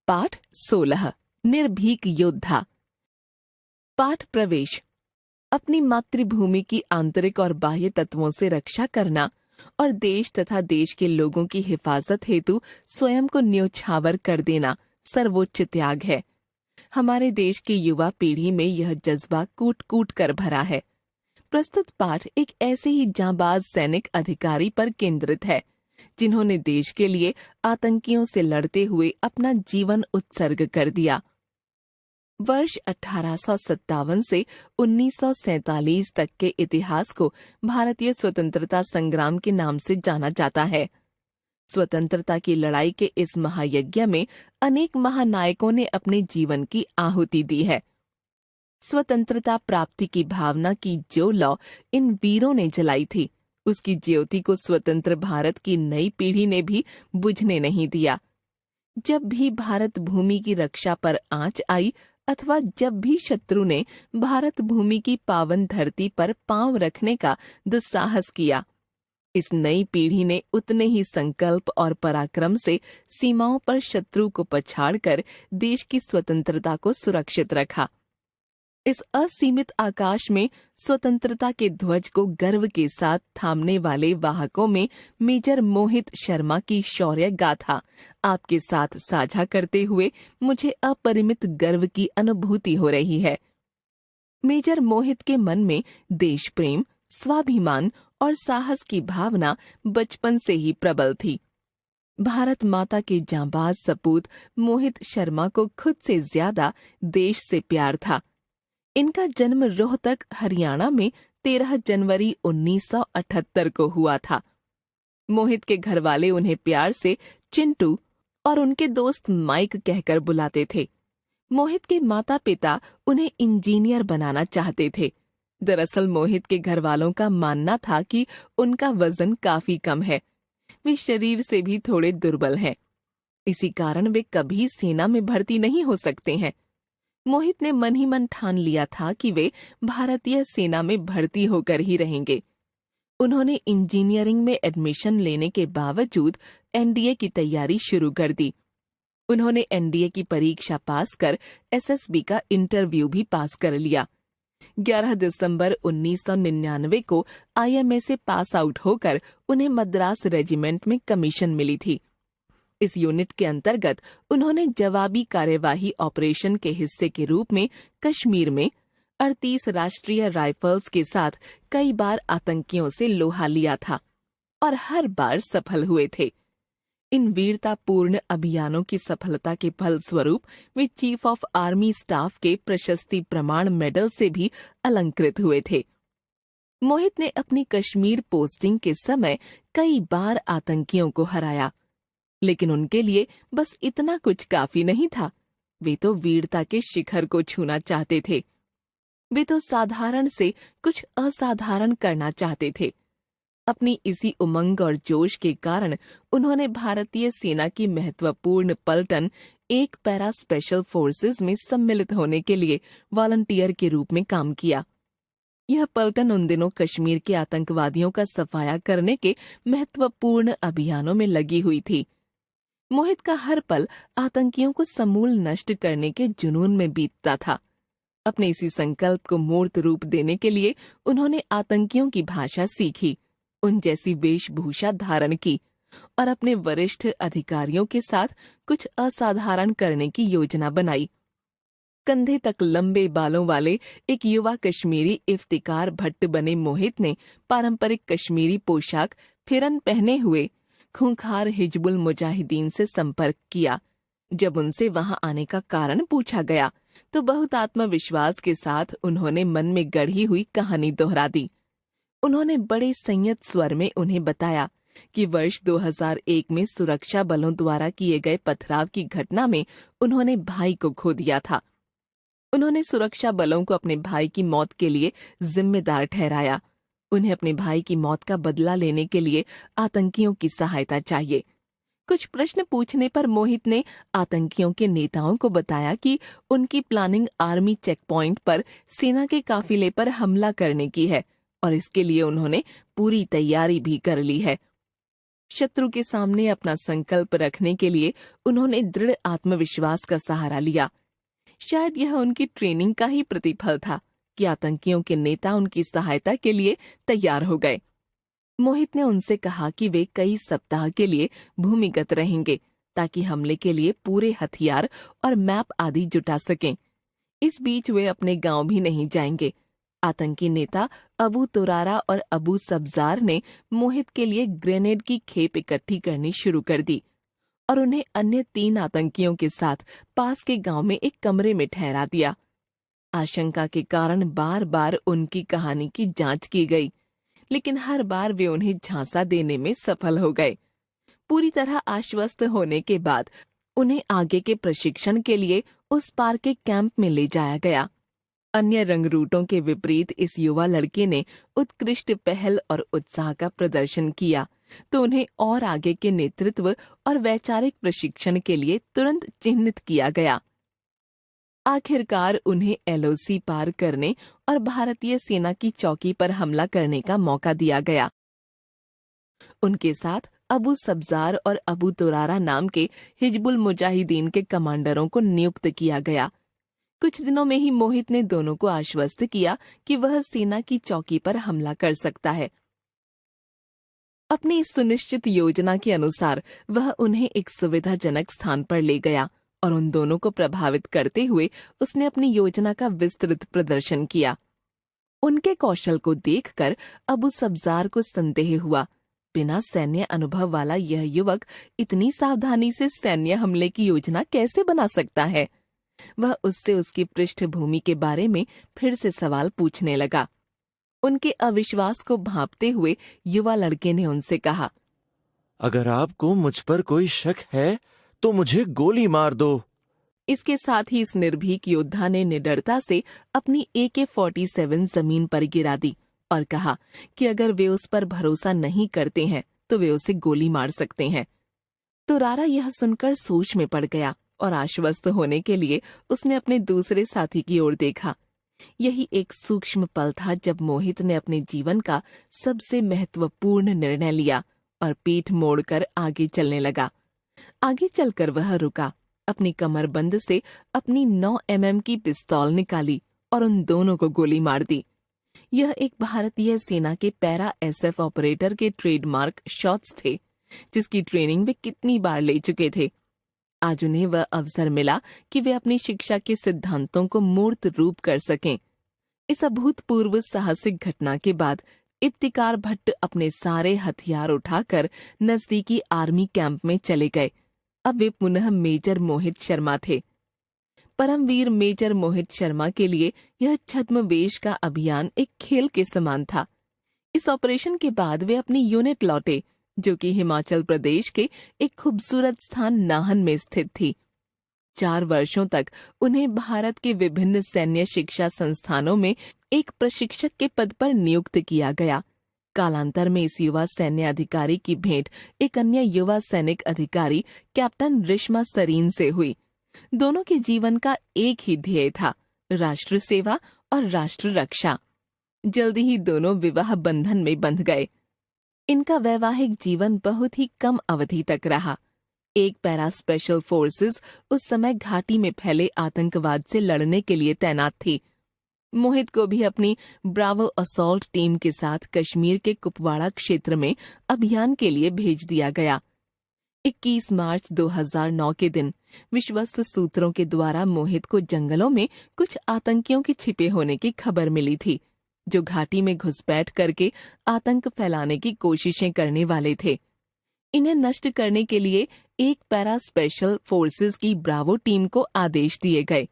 पाठ 16 निर्भीक योद्धा। पाठ प्रवेश। अपनी मातृभूमि की आंतरिक और बाह्य तत्वों से रक्षा करना और देश तथा देश के लोगों की हिफाजत हेतु स्वयं को न्योछावर कर देना सर्वोच्च त्याग है। हमारे देश की युवा पीढ़ी में यह जज्बा कूट कूट कर भरा है। प्रस्तुत पाठ एक ऐसे ही जांबाज सैनिक अधिकारी पर केंद्रित है जिन्होंने देश के लिए आतंकियों से लड़ते हुए अपना जीवन उत्सर्ग कर दिया। वर्ष 1857 से 1947 तक के इतिहास को भारतीय स्वतंत्रता संग्राम के नाम से जाना जाता है। स्वतंत्रता की लड़ाई के इस महायज्ञ में अनेक महानायकों ने अपने जीवन की आहुति दी है। स्वतंत्रता प्राप्ति की भावना की जो लौ इन वीरों ने जलाई थी, उसकी ज्योति को स्वतंत्र भारत की नई पीढ़ी ने भी बुझने नहीं दिया। जब भी भारत भूमि की रक्षा पर आंच आई अथवा जब भी शत्रु ने भारत भूमि की पावन धरती पर पांव रखने का दुस्साहस किया, इस नई पीढ़ी ने उतने ही संकल्प और पराक्रम से सीमाओं पर शत्रु को पछाड़कर देश की स्वतंत्रता को सुरक्षित रखा। इस असीमित आकाश में स्वतंत्रता के ध्वज को गर्व के साथ थामने वाले वाहकों में मेजर मोहित शर्मा की शौर्य गाथा आपके साथ साझा करते हुए मुझे अपरिमित गर्व की अनुभूति हो रही है। मेजर मोहित के मन में देश प्रेम, स्वाभिमान और साहस की भावना बचपन से ही प्रबल थी। भारत माता के जांबाज सपूत मोहित शर्मा को खुद से ज्यादा देश से प्यार था। इनका जन्म रोहतक, हरियाणा में 13 जनवरी 1978 को हुआ था। मोहित के घरवाले उन्हें प्यार से चिंटू और उनके दोस्त माइक कहकर बुलाते थे। मोहित के माता पिता उन्हें इंजीनियर बनाना चाहते थे। दरअसल मोहित के घरवालों का मानना था कि उनका वजन काफी कम है, वे शरीर से भी थोड़े दुर्बल हैं। इसी कारण वे कभी सेना में भर्ती नहीं हो सकते हैं। मोहित ने मन ही मन ठान लिया था कि वे भारतीय सेना में भर्ती होकर ही रहेंगे। उन्होंने इंजीनियरिंग में एडमिशन लेने के बावजूद एनडीए की तैयारी शुरू कर दी। उन्होंने एनडीए की परीक्षा पास कर एसएसबी का इंटरव्यू भी पास कर लिया। 11 दिसंबर 1999 को आईएमए से पास आउट होकर उन्हें मद्रास रेजिमेंट में कमीशन मिली थी। इस यूनिट के अंतर्गत उन्होंने जवाबी कार्यवाही ऑपरेशन के हिस्से के रूप में कश्मीर में 38 राष्ट्रीय राइफल्स के साथ कई बार आतंकियों से लोहा लिया था और हर बार सफल हुए थे। इन वीरतापूर्ण अभियानों की सफलता के फलस्वरूप वे चीफ ऑफ आर्मी स्टाफ के प्रशस्ति प्रमाण मेडल से भी अलंकृत हुए थे। मोहित ने अपनी कश्मीर पोस्टिंग के समय कई बार आतंकियों को हराया, लेकिन उनके लिए बस इतना कुछ काफी नहीं था। वे तो वीरता के शिखर को छूना चाहते थे। वे तो साधारण से कुछ असाधारण करना चाहते थे। अपनी इसी उमंग और जोश के कारण उन्होंने भारतीय सेना की महत्वपूर्ण पलटन एक पैरा स्पेशल फोर्सेस में सम्मिलित होने के लिए वॉलंटियर के रूप में काम किया। यह पलटन उन दिनों कश्मीर के आतंकवादियों का सफाया करने के महत्वपूर्ण अभियानों में लगी हुई थी। मोहित का हर पल आतंकियों को समूल नष्ट करने के जुनून में बीतता था। अपने इसी संकल्प को मूर्त रूप देने के लिए उन्होंने आतंकियों की भाषा सीखी, उन जैसी वेशभूषा धारण की और अपने वरिष्ठ अधिकारियों के साथ कुछ असाधारण करने की योजना बनाई। कंधे तक लंबे बालों वाले एक युवा कश्मीरी इफ्तिकार भट्ट बने मोहित ने पारंपरिक कश्मीरी पोशाक फिरन पहने हुए खूंखार हिजबुल मुजाहिदीन से संपर्क किया। जब उनसे वहां आने का कारण पूछा गया तो बहुत आत्मविश्वास के साथ उन्होंने मन में गढ़ी हुई कहानी दोहरा दी। उन्होंने बड़े संयत स्वर में उन्हें बताया कि वर्ष 2001 में सुरक्षा बलों द्वारा किए गए पथराव की घटना में उन्होंने भाई को खो दिया था। उन्होंने सुरक्षा बलों को अपने भाई की मौत के लिए जिम्मेदार ठहराया। उन्हें अपने भाई की मौत का बदला लेने के लिए आतंकियों की सहायता चाहिए। कुछ प्रश्न पूछने पर मोहित ने आतंकियों के नेताओं को बताया कि उनकी प्लानिंग आर्मी चेक पॉइंट पर सेना के काफिले पर हमला करने की है और इसके लिए उन्होंने पूरी तैयारी भी कर ली है। शत्रु के सामने अपना संकल्प रखने के लिए उन्होंने दृढ़ आत्मविश्वास का सहारा लिया। शायद यह उनकी ट्रेनिंग का ही प्रतिफल था कि आतंकियों के नेता उनकी सहायता के लिए तैयार हो गए। मोहित ने उनसे कहा कि वे कई सप्ताह के लिए भूमिगत रहेंगे ताकि हमले के लिए पूरे हथियार और मैप आदि जुटा सकें। इस बीच वे अपने गांव भी नहीं जाएंगे। आतंकी नेता अबू तुरारा और अबू सब्जार ने मोहित के लिए ग्रेनेड की खेप इकट्ठी करनी शुरू कर दी और उन्हें अन्य 3 आतंकियों के साथ पास के गांव में एक कमरे में ठहरा दिया। आशंका के कारण बार बार उनकी कहानी की जांच की गई, लेकिन हर बार वे उन्हें झांसा देने में सफल हो गए। पूरी तरह आश्वस्त होने के बाद उन्हें आगे के प्रशिक्षण के लिए उस पार के कैंप में ले जाया गया। अन्य रंगरूटों के विपरीत इस युवा लड़के ने उत्कृष्ट पहल और उत्साह का प्रदर्शन किया, तो उन्हें और आगे के नेतृत्व और वैचारिक प्रशिक्षण के लिए तुरंत चिन्हित किया गया। आखिरकार उन्हें एलओसी पार करने और भारतीय सेना की चौकी पर हमला करने का मौका दिया गया। उनके साथ अबू सब्जार और अबू तुरारा नाम के हिजबुल मुजाहिदीन के कमांडरों को नियुक्त किया गया। कुछ दिनों में ही मोहित ने दोनों को आश्वस्त किया कि वह सेना की चौकी पर हमला कर सकता है। अपनी इस सुनिश्चित योजना के अनुसार वह उन्हें एक सुविधाजनक स्थान पर ले गया और उन दोनों को प्रभावित करते हुए उसने अपनी योजना का विस्तृत प्रदर्शन किया। उनके कौशल को देखकर अबू सब्जार को संदेह हुआ। बिना सैन्य अनुभव वाला यह युवक इतनी सावधानी से सैन्य हमले की योजना कैसे बना सकता है? वह उससे उसकी पृष्ठभूमि के बारे में फिर से सवाल पूछने लगा। उनके अविश्वास को भांपते हुए युवा लड़के ने उनसे कहा, अगर आपको मुझ पर कोई शक है तो मुझे गोली मार दो। इसके साथ ही इस निर्भीक योद्धा ने निडरता से अपनी AK-47 जमीन पर गिरा दी और कहा कि अगर वे उस पर भरोसा नहीं करते हैं तो वे उसे गोली मार सकते हैं। तो रारा यह सुनकर सोच में पड़ गया और आश्वस्त होने के लिए उसने अपने दूसरे साथी की ओर देखा। यही एक सूक्ष्म पल था जब मोहित ने अपने जीवन का सबसे महत्वपूर्ण निर्णय लिया और पीठ मोड़कर आगे चलने लगा। आगे चलकर वह रुका, अपनी कमरबंद से अपनी 9 mm की पिस्तौल निकाली और उन दोनों को गोली मार दी। यह एक भारतीय सेना के पैरा SF ऑपरेटर के ट्रेडमार्क शॉट्स थे, जिसकी ट्रेनिंग वे कितनी बार ले चुके थे। आज उन्हें वह अवसर मिला कि वे अपनी शिक्षा के सिद्धांतों को मूर्त रूप कर सकें। इस अभूतपूर्व साहसिक घटना के बाद इफ्तिकार भट्ट अपने सारे हथियार उठाकर नजदीकी आर्मी कैंप में चले गए। अब वे पुनः मेजर मोहित शर्मा थे। परमवीर मेजर मोहित शर्मा के लिए यह छद्मवेश का अभियान एक खेल के समान था। इस ऑपरेशन के बाद वे अपनी यूनिट लौटे, जो कि हिमाचल प्रदेश के एक खूबसूरत स्थान नाहन में स्थित थी। 4 वर्षों तक उन्हें भारत के विभिन्न सैन्य शिक्षा संस्थानों में एक प्रशिक्षक के पद पर नियुक्त किया गया। कालांतर में इस युवा सैन्य अधिकारी की भेंट एक अन्य युवा सैनिक अधिकारी कैप्टन रिश्मा सरीन से हुई। दोनों के जीवन का एक ही ध्येय था, राष्ट्र सेवा और राष्ट्र रक्षा। जल्दी ही दोनों विवाह बंधन में बंध गए। इनका वैवाहिक जीवन बहुत ही कम अवधि तक रहा। एक पैरा स्पेशल फोर्सेस उस समय घाटी में फैले आतंकवाद से लड़ने के लिए तैनात थी। मोहित को भी अपनी ब्रावो असॉल्ट टीम के साथ कश्मीर के कुपवाड़ा क्षेत्र में अभियान के लिए भेज दिया गया। 21 मार्च 2009 के दिन विश्वस्त सूत्रों के द्वारा मोहित को जंगलों में कुछ आतंकियों के छिपे होने की खबर मिली थी, जो घाटी में घुसपैठ करके आतंक फैलाने की कोशिशें करने वाले थे। इन्हें नष्ट करने के लिए एक पैरा स्पेशल फोर्सेस की ब्रावो टीम को आदेश दिए गए।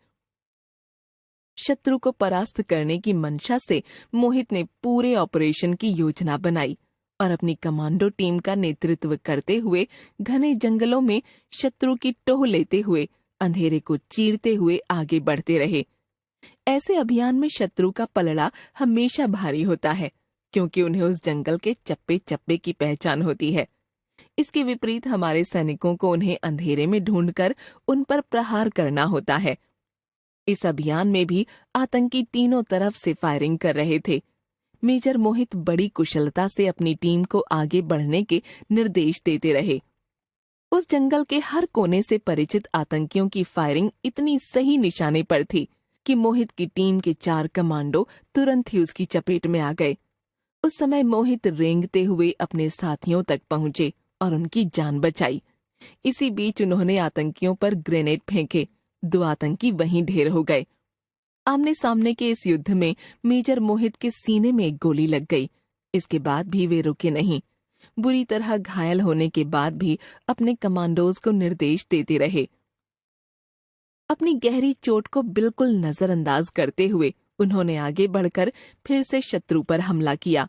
शत्रु को परास्त करने की मंशा से मोहित ने पूरे ऑपरेशन की योजना बनाई और अपनी कमांडो टीम का नेतृत्व करते हुए घने जंगलों में शत्रु की टोह लेते हुए अंधेरे को चीरते हुए आगे बढ़ते रहे। ऐसे अभियान में शत्रु का पलड़ा हमेशा भारी होता है, क्योंकि उन्हें उस जंगल के चप्पे चप्पे की पहचान होती है। इसके विपरीत हमारे सैनिकों को उन्हें अंधेरे में ढूंढकर उन पर प्रहार करना होता है। इस अभियान में भी आतंकी तीनों तरफ से फायरिंग कर रहे थे। मेजर मोहित बड़ी कुशलता से अपनी टीम को आगे बढ़ने के निर्देश देते रहे। उस जंगल के हर कोने से परिचित आतंकियों की फायरिंग इतनी सही निशाने पर थी कि मोहित की टीम के 4 कमांडो तुरंत ही उसकी चपेट में आ गए। उस समय मोहित रेंगते हुए अपने साथियों तक पहुंचे और उनकी जान बचाई। इसी बीच उन्होंने आतंकियों पर ग्रेनेड फेंके। 2 आतंकी वहीं ढेर हो गए। आमने सामने के इस युद्ध में मेजर मोहित के सीने में एक गोली लग गई। इसके बाद भी वे रुके नहीं। बुरी तरह घायल होने के बाद भी अपने कमांडोज को निर्देश देते रहे। अपनी गहरी चोट को बिल्कुल नजरअंदाज करते हुए उन्होंने आगे बढ़कर फिर से शत्रु पर हमला किया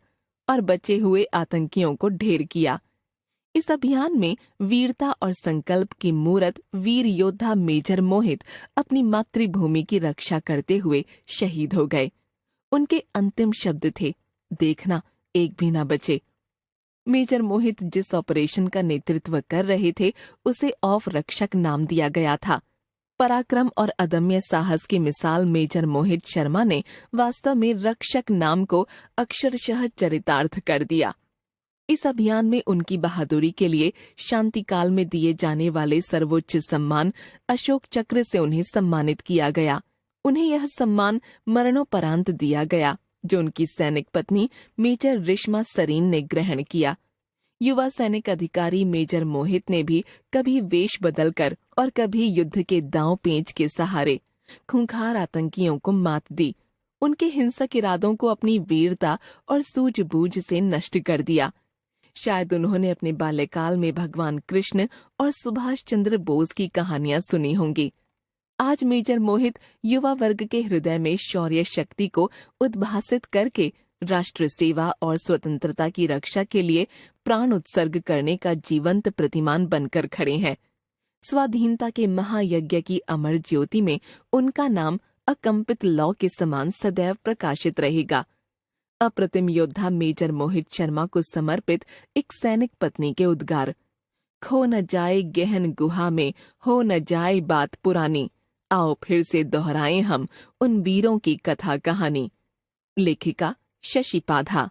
और बचे हुए आतंकियों को ढेर किया। इस अभियान में वीरता और संकल्प की मूरत वीर योद्धा मेजर मोहित अपनी मातृभूमि की रक्षा करते हुए शहीद हो गए। उनके अंतिम शब्द थे, देखना एक भी ना बचे। मेजर मोहित जिस ऑपरेशन का नेतृत्व कर रहे थे उसे औफ रक्षक नाम दिया गया था। पराक्रम और अदम्य साहस की मिसाल मेजर मोहित शर्मा ने वास्तव में रक्षक नाम को अक्षरशः चरितार्थ कर दिया। इस अभियान में उनकी बहादुरी के लिए शांतिकाल में दिए जाने वाले सर्वोच्च सम्मान अशोक चक्र से उन्हें सम्मानित किया गया। उन्हें यह सम्मान मरणोपरांत दिया गया, जो उनकी सैनिक पत्नी मेजर रिश्मा सरीन ने ग्रहण किया। युवा सैनिक अधिकारी मेजर मोहित ने भी कभी वेश बदलकर और कभी युद्ध के दांव पेंच के सहारे खूंखार आतंकियों को मात दी। उनके हिंसक इरादों को अपनी वीरता और सूझबूझ से नष्ट कर दिया। शायद उन्होंने अपने बाल्यकाल में भगवान कृष्ण और सुभाष चंद्र बोस की कहानियां सुनी होंगी। आज मेजर मोहित युवा वर्ग के हृदय में शौर्य शक्ति को उद्भासित करके राष्ट्र सेवा और स्वतंत्रता की रक्षा के लिए प्राण उत्सर्ग करने का जीवंत प्रतिमान बनकर खड़े हैं। स्वाधीनता के महायज्ञ की अमर ज्योति में उनका नाम अकंपित लौ के समान सदैव प्रकाशित रहेगा। अप्रतिम योद्धा मेजर मोहित शर्मा को समर्पित एक सैनिक पत्नी के उद्गार। खो न जाए गहन गुहा में, हो न जाए बात पुरानी, आओ फिर से दोहराएं हम उन वीरों की कथा कहानी। लेखिका शशि पाधा।